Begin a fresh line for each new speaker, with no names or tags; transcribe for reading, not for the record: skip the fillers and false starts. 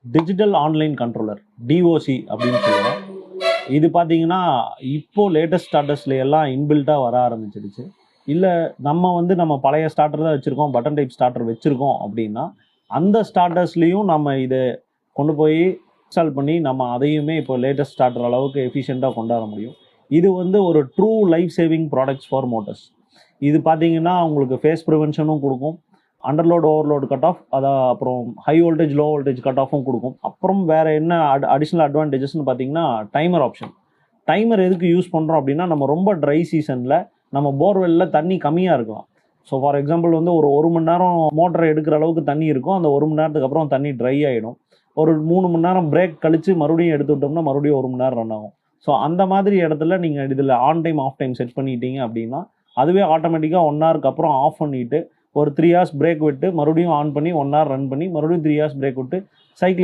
Digital online controller DOC அப்படின்னு சொல்லுவோம். இது பார்த்தீங்கன்னா இப்போ லேட்டஸ்ட் ஸ்டார்டர்ஸ்ல எல்லாம் இன்பில்ட்டாக வர ஆரம்பிச்சிடுச்சு. இல்லை நம்ம பழைய ஸ்டார்டர் தான் வச்சுருக்கோம், பட்டன் டைப் ஸ்டார்டர் வச்சுருக்கோம் அப்படின்னா அந்த ஸ்டார்டர்ஸ்லேயும் நம்ம இதை கொண்டு போய் இன்ஸ்டால் பண்ணி நம்ம அதையுமே இப்போ லேட்டஸ்ட் ஸ்டார்டர் அளவுக்கு எஃபிஷியண்ட்டாக கொண்டாட முடியும். இது ஒரு true life saving products for motors. இது பார்த்தீங்கன்னா உங்களுக்கு ஃபேஸ் ப்ரிவென்ஷனும் கொடுக்கும், அண்டர்லோட் ஓவர்லோட் கட் ஆஃப், அப்புறம் high voltage low voltage cut ஆஃபும் கொடுக்கும். அப்புறம் வேறு என்ன அடிஷ்னல் அட்வான்டேஜஸ்ன்னு பார்த்தீங்கன்னா டைமர் ஆப்ஷன். டைமர் எதுக்கு யூஸ் பண்ணுறோம் அப்படின்னா நம்ம ரொம்ப ட்ரை சீசனில் நம்ம போர்வெல்லில் தண்ணி கம்மியாக இருக்கலாம். ஸோ ஃபார் எக்ஸாம்பிள் ஒரு மணி நேரம் மோட்டரை எடுக்கிற அளவுக்கு தண்ணி இருக்கும், அந்த 1 மணி நேரத்துக்கு அப்புறம் தண்ணி ட்ரை ஆகிடும். ஒரு 3 மணி நேரம் பிரேக் கழித்து மறுபடியும் எடுத்து விட்டோம்னா மறுபடியும் 1 மணி நேரம் ரன் ஆகும். ஸோ அந்த மாதிரி இடத்துல நீங்கள் இதில் on time off time set பண்ணிட்டீங்க அப்படின்னா அதுவே ஆட்டோமேட்டிக்காக 1 ஹவருக்கு அப்புறம் ஆஃப் பண்ணிவிட்டு ஒரு 3 ஹவர்ஸ் பிரேக் விட்டு மறுபடியும் ஆன் பண்ணி 1 ஹவர் ரன் பண்ணி மறுபடியும் 3 ஹவர்ஸ் பிரேக் விட்டு சைக்கிள்